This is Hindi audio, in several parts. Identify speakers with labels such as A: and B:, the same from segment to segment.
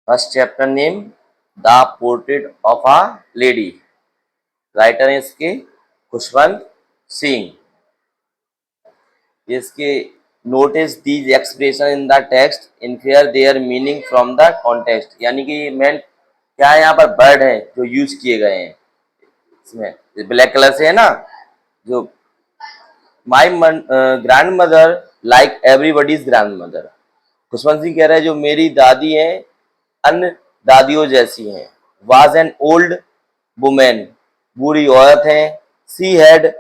A: First chapter name the portrait of a lady, writer है इसके खुशवंत सिंह। इसके notice these expression in the text infer their meaning from the context, यानी कि मेन क्या है, यहाँ पर वर्ड है जो यूज किए गए हैं इसमें, ब्लैक कलर से है ना। जो my grand mother like everybody's grand mother, Khushwant Singh कह रहे हैं जो मेरी दादी हैं अन्य दादियों जैसी हैं। वाज एन ओल्ड वुमेन, बूढ़ी औरत है। She had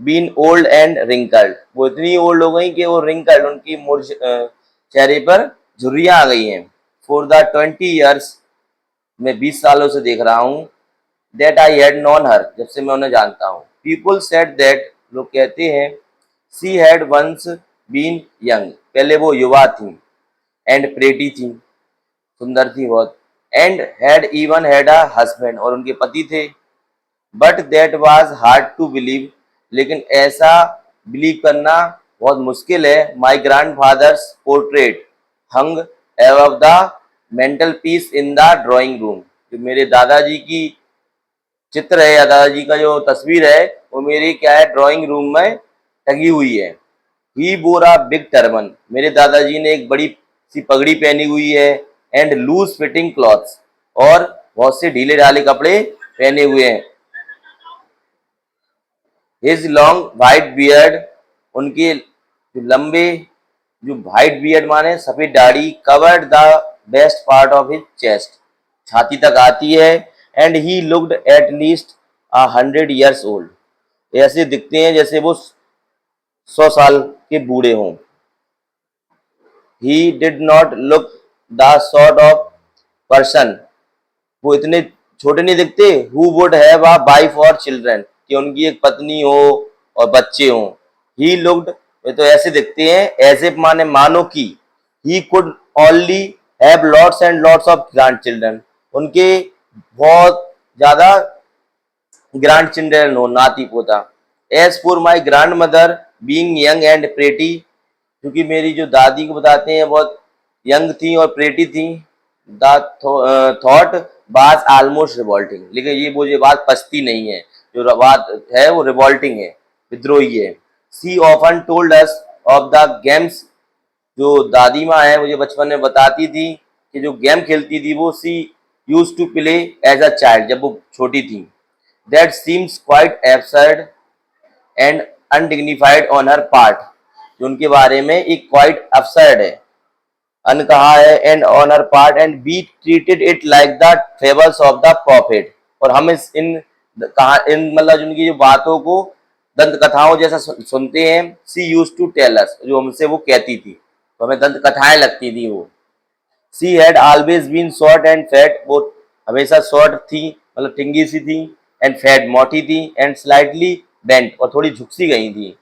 A: been old and wrinkled, वो इतनी ओल्ड हो गई कि वो रिंकल्ड, उनकी चेहरे पर झुर्रियां आ गई हैं। फॉर द 20 years, मैं 20 सालों से देख रहा हूँ। दैट आई हैड नॉन हर, जब से मैं उन्हें जानता हूँ। पीपुल सेड दैट, लोग कहते हैं, she had once been young, पहले वो युवा थी, एंड प्रेटी थी, सुंदर थी बहुत, and had even had a husband, और उनके पति थे। But that was hard to believe, लेकिन ऐसा बिलीव करना बहुत मुश्किल है। My grandfather's portrait hung above the mantelpiece in the drawing room, जो मेरे दादाजी की चित्र है या दादाजी का जो तस्वीर है वो मेरी क्या है ड्राइंग रूम में टंगी हुई है। ही बोर अ बिग टर्बन, मेरे दादाजी ने एक बड़ी सी पगड़ी पहनी हुई है। एंड लूज फिटिंग क्लॉथ्स, और बहुत से ढीले ढाले कपड़े पहने हुए हैं। हिज लॉन्ग वाइट बियर्ड, उनके जो लंबे जो वाइट बियर्ड माने सफेद दाढ़ी, covered the best part of his chest, छाती तक आती है। And he looked at least 100 years old, ऐसे दिखते हैं जैसे वो 100 साल के बूढ़े हों। He did not look the sort of person, वो इतने छोटे नहीं दिखते। Who would have a wife और चिल्ड्रन, कि उनकी एक पत्नी हो और बच्चे हों। ही लुक्ड, वे तो ऐसे दिखते हैं, एज इफ माने मानो की, he could only have lots and lots of grandchildren, उनके बहुत ज्यादा ग्रैंड चिल्ड्रन हो, नाती पोता। As for my grandmother being young and pretty, क्योंकि मेरी जो दादी को बताते हैं बहुत यंग थी और प्रेटी थी। द थॉट बात ऑलमोस्ट रिवॉल्टिंग, लेकिन ये मुझे बात पछती नहीं है, जो बात है वो रिवॉल्टिंग है, विद्रोही है। She often told us of the games, जो दादी माँ है मुझे बचपन में बताती थी कि जो गेम खेलती थी वो she used to play as a child, जब वो छोटी थी। That seems quite absurd and undignified on her part, जो उनके बारे में एक क्वाइट अब्सर्ड है, अनकहा है, and on her part, and we treated it like the fables of the prophet, और हम इन मतलब उनकी जो बातों को दंत कथाओं जैसा सुनते हैं। सी यूज टू टेल अस, जो हमसे वो कहती थी तो हमें दंत कथाएं लगती थी वो। She had always been short and fat, वो हमेशा शॉर्ट थी, मतलब टिंगी सी थी, एंड फैट मोटी थी, एंड स्लाइटली बेंट, और थोड़ी झुक सी गई थी।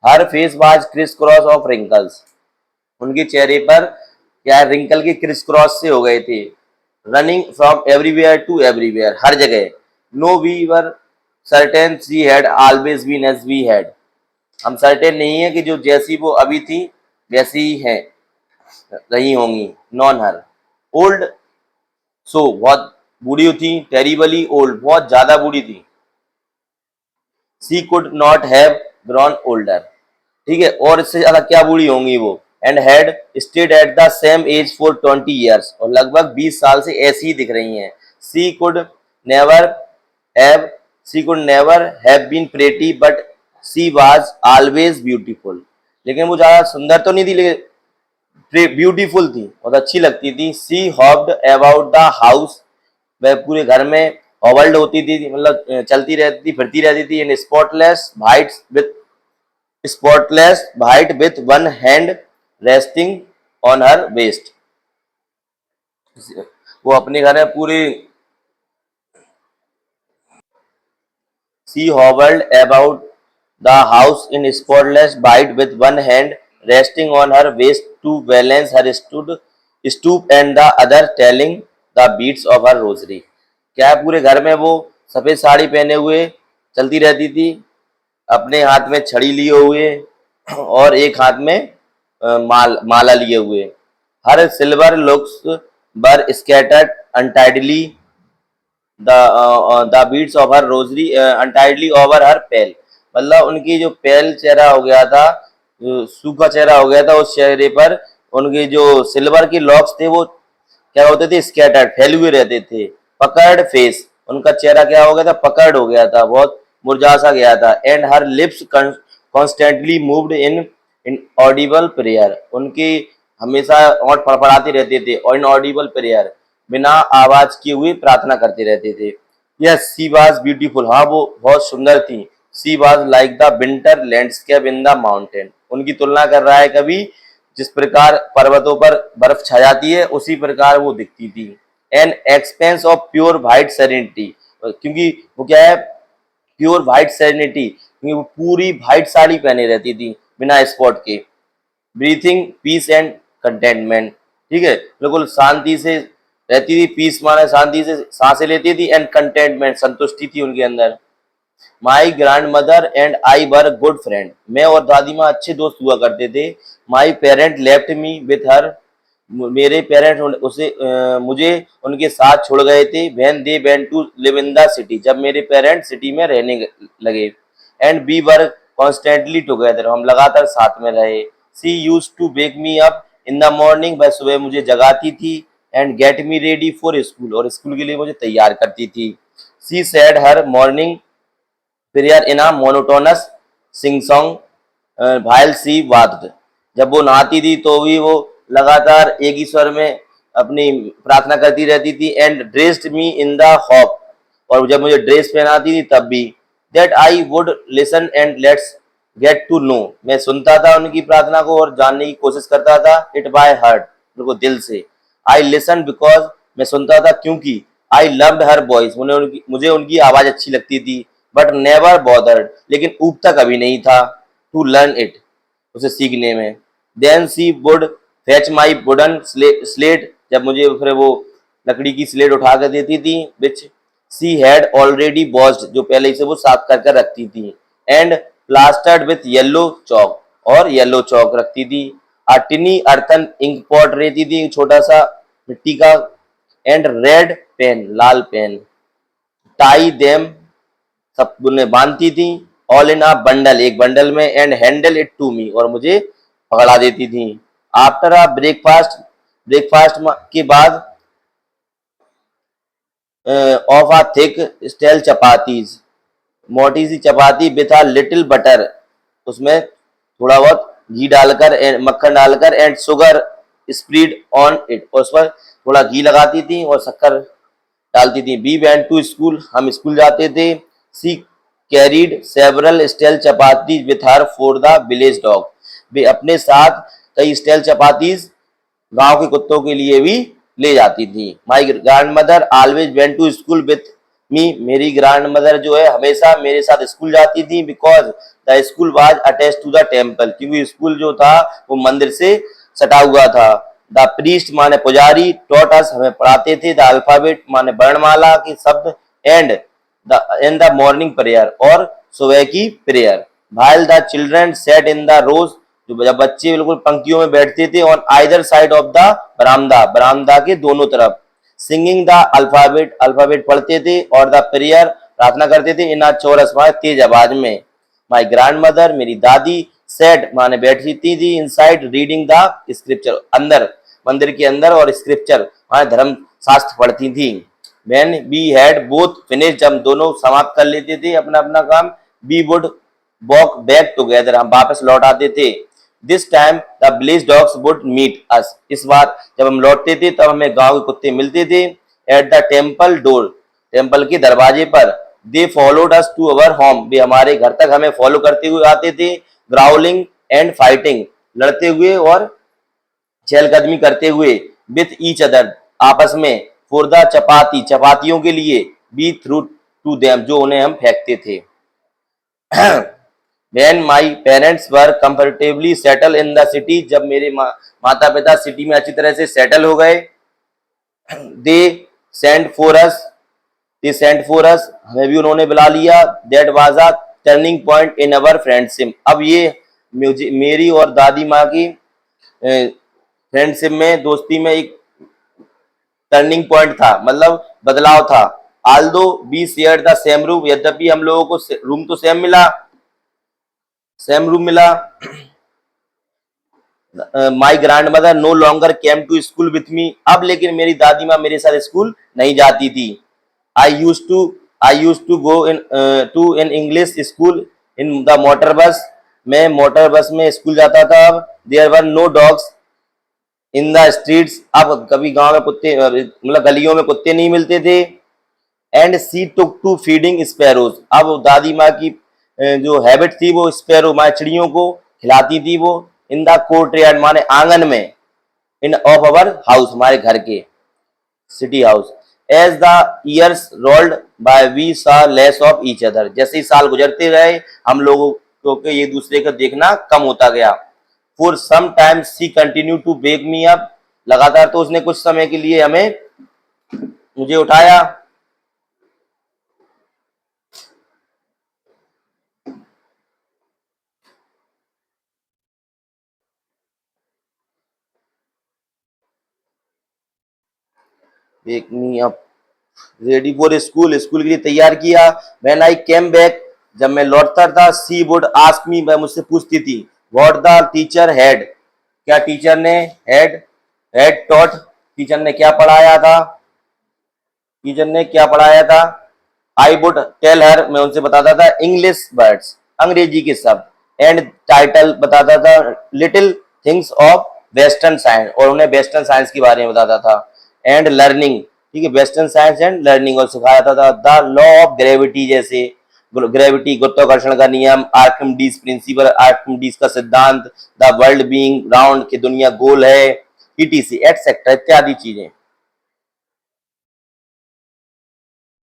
A: Her face was criss cross of wrinkles, उनके चेहरे पर क्या रिंकल के क्रिस क्रॉस से हो गए थे। Running from everywhere to everywhere, हर जगह। No we were certain she had always been as we had, हम सर्टेन नहीं है कि जो जैसी वो अभी थी वैसी ही हैं रही होंगी। नॉन हर ओल्ड, सो बहुत बूढ़ी थी। टेरिबली ओल्ड, बहुत ज्यादा बूढ़ी थी। She could not have grown older, ठीक है, और इससे ज्यादा क्या बूढ़ी होंगी वो। And had stayed at the same age for 20 years, और लगभग 20 साल से ऐसी ही दिख रही हैं। She could never have she could never have been pretty, but she was always beautiful, लेकिन वो ज्यादा सुंदर तो नहीं थी, लेकिन ब्यूटीफुल थी, बहुत अच्छी लगती थी। सी हॉप्ड अबाउट द हाउस, वह पूरे घर में हॉबल्ड होती थी, मतलब चलती रहती थी, फिरती रहती थी। In spotless white with one hand resting on her waist, वो अपने घर में पूरी she hobbled about the house in spotless white with one hand resting on her waist to balance her stoop and the other telling the beads of her rosary, क्या है पूरे घर में वो सफेद साड़ी पहने हुए चलती रहती थी, अपने हाथ में छड़ी लिए हुए और एक हाथ में माला लिए हुए। Her silver locks were scattered untidily, the beads of her rosary untidily over her pale। मतलब उनकी जो पेल चेहरा हो गया था, जो सूखा चेहरा हो गया था, उस चेहरे पर उनके जो सिल्वर की लॉक्स थे वो क्या होते थे, स्कैटर्ड, फैले हुए रहते थे। पकर्ड फेस, उनका चेहरा क्या हो गया था, पकड़ हो गया था, बहुत मुरझा सा गया था। And her lips constantly moved in Audible prayer, उनकी हमेशा होंठ फड़फड़ाते रहते थे, और इन ऑडिबल प्रेयर, बिना आवाज किए हुए प्रार्थना करते रहते थे। यस सी वाज ब्यूटीफुल, हाँ वो बहुत सुंदर थी। She was like the winter landscape in the mountain, उनकी तुलना कर रहा है कवि, जिस प्रकार पर्वतों पर बर्फ छा जाती है उसी प्रकार वो दिखती थी। An expense of pure white serenity, क्योंकि वो क्या है, प्योर व्हाइट सेरेनिटी, क्योंकि वो पूरी व्हाइट साड़ी पहने रहती थी बिना स्पॉट के। ब्रीथिंग पीस एंड कंटेनमेंट, ठीक है, बिल्कुल शांति से रहती थी। पीस माने शांति से सांसें लेती थी, एंड कंटेनमेंट संतुष्टि थी उनके अंदर। My grandmother and I were good friend, मैं और दादी माँ अच्छे दोस्त हुआ करते थे। My parent left me with her, मेरे पेरेंट्स उसे मुझे उनके साथ छोड़ गए थे। When they went to live in the city, जब मेरे पेरेंट्स सिटी में रहने लगे। And we were constantly together, हम लगातार साथ में रहे। She used to wake me up in the morning, वह सुबह मुझे जगाती थी। And get me ready for school, और स्कूल के लिए मुझे तैयार करती थी। She said her morning prayer in a monotonous sing song भाइल सी वाद्य, जब वो नहाती थी तो भी वो लगातार एक ही स्वर में अपनी प्रार्थना करती रहती थी। And dressed me in the hop, और जब मुझे ड्रेस पहनाती थी तब भी। That I would listen and let's get to know, मैं सुनता था उनकी प्रार्थना को और जानने की कोशिश करता था। इट बाय हार्ट, बिल्कुल दिल से। आई लिसन बिकॉज, मैं सुनता था क्योंकि। आई लव्ड हर वॉइस, मुझे उनकी आवाज अच्छी लगती थी। बट नेवर बॉदर्ड, लेकिन ऊबता कभी नहीं था। टू लर्न इट, उसे सीखने में। Then she would fetch my wooden slate, जब मुझे फिर वो लकड़ी की स्लेट उठा कर देती थी, which she had already washed, जो पहले से वो साफ कर कर रखती थी। And plastered with yellow chalk, और येलो चौक रखती थी। A tiny earthen ink pot रहती थी, छोटा सा मिट्टी का। एंड रेड पेन, लाल पेन। टाई देम, सब उन्हें बांधती थी। ऑल इन अ बंडल, एक बंडल में। And handle it to me, और मुझे पकड़ा देती थी। आफ्टर अ ब्रेकफास्ट, ब्रेकफास्ट के बाद of a thick stale chapatis, मोटी सी चपाती विथ अ लिटिल बटर, उसमें थोड़ा बहुत घी डालकर, मक्खन डालकर। And sugar spread on it, और उस पर थोड़ा घी लगाती थी और शक्कर डालती थी। वी वेंट टू स्कूल, हम स्कूल जाते थे। She carried several stale chapati with her for the village dog, वे अपने साथ कई स्टेल चपातीज गांव के कुत्तों के लिए भी ले जाती थी। My grandmother always went to school with me, मेरी ग्रैंड मदर जो है हमेशा मेरे साथ स्कूल जाती थी। Because the school was attach to the temple, क्योंकि स्कूल जो था वो मंदिर से सटा हुआ था। द प्रीस्ट माने पुजारी, टॉट अस, हमें पढ़ाते थे। द अल्फाबेट माने वर्णमाला के शब्द। एंड द मॉर्निंग प्रेयर, और सुबह की prayer. While the children sat in the rows, जो जब बच्चे बिल्कुल पंक्तियों में बैठते थे। On either side of the baramda, बरामदा के दोनों तरफ। सिंगिंग द अल्फाबेट, अल्फाबेट पढ़ते थे। और द प्रेयर, प्रार्थना करते थे। इन अ चौरस माने तेज आवाज में। माई ग्रैंड मदर, मेरी दादी, सेट माने बैठती थी। इनसाइड रीडिंग द स्क्रिप्चर, अंदर, मंदिर के अंदर, और स्क्रिप्चर माने धर्म शास्त्र पढ़ती थी। When we had both finish, जब दोनों समाप्त कर लेते थे अपना अपना काम। We would walk back together, हम वापस लौट आते थे। This time the village dogs would meet us, इस बार जब हम लौटते थे तब हमें गांव के कुत्ते मिलते थे। At the temple door, temple के दरवाजे पर। They followed us to our home, वे हमारे घर तक हमें फॉलो करते हुए आते थे। ग्राउलिंग एंड फाइटिंग, लड़ते हुए और चहलकदमी करते हुए। विथ ईच अदर, आपस में। फॉर द चपाती, चपातियों के लिए। बी थ्रू टू देम, जो उन्हें हम फेंकते थे। When my parents were comfortably settled in the city, जब मेरे माता पिता सिटी में अच्छी तरह से सेटल हो गए। they sent for us, they sent for us, हमें भी उन्होंने बुला लिया। That was a turning point in our friendship, अब ये मुझे, मेरी और दादी माँ की फ्रेंडशिप में, दोस्ती में एक टर्निंग पॉइंट था, मतलब बदलाव था। Although we share the same room, यद्यपि हम लोगों को रूम तो सेम रूम मिला। My grandmother no longer came to school with me, अब लेकिन मेरी दादी माँ मेरे साथ स्कूल नहीं जाती थी। I used to I used to go in to in English school in the motor bus, मैं मोटर बस में स्कूल जाता था। अब there were no dogs in the streets, अब कभी गांव में कुत्ते मतलब गलियों में कुत्ते नहीं मिलते थे। And she took to feeding sparrows, अब दादी माँ की जो हैबिट थी वो स्पैरो माँ चिड़ियों को खिलाती थी वो। इन द कोर्टयार्ड माने आंगन में, इन ऑफ अवर हाउस हमारे घर के city house. As the years rolled by we saw less of each other, जैसे ही साल गुजरते रहे हम लोगों को के एक दूसरे का देखना कम होता गया। For some time she continue to wake me up, लगातार तो उसने कुछ समय के लिए मुझे उठाया। Wake me up, ready for school, school के लिए तैयार किया। व्हेन आई केम बैक, जब मैं लौटता था, सी वुड आस्क मी, वह मुझसे पूछती थी, व्हाट द टीचर हैड, क्या टीचर ने हैड हैड टॉट, टीचर ने क्या पढ़ाया था, टीचर ने क्या पढ़ाया था। आई वुड टेल हर, मैं उनसे बताता था इंग्लिश वर्ड्स, अंग्रेजी के शब्द। एंड टाइटल बताता था little things of western science, और उन्हें वेस्टर्न साइंस के बारे में बताता था। एंड लर्निंग, ठीक है, वेस्टर्न साइंस एंड लर्निंग, और सिखाया था द लॉ ऑफ ग्रेविटी, जैसे ग्रेविटी गुरुत्वाकर्षण का नियम, आर्किमिडीज प्रिंसिपल, आर्किमिडीज का सिद्धांत, द वर्ल्ड बीइंग राउंड की दुनिया गोल है, ईटीसी एटसेट्रा इत्यादि चीजें।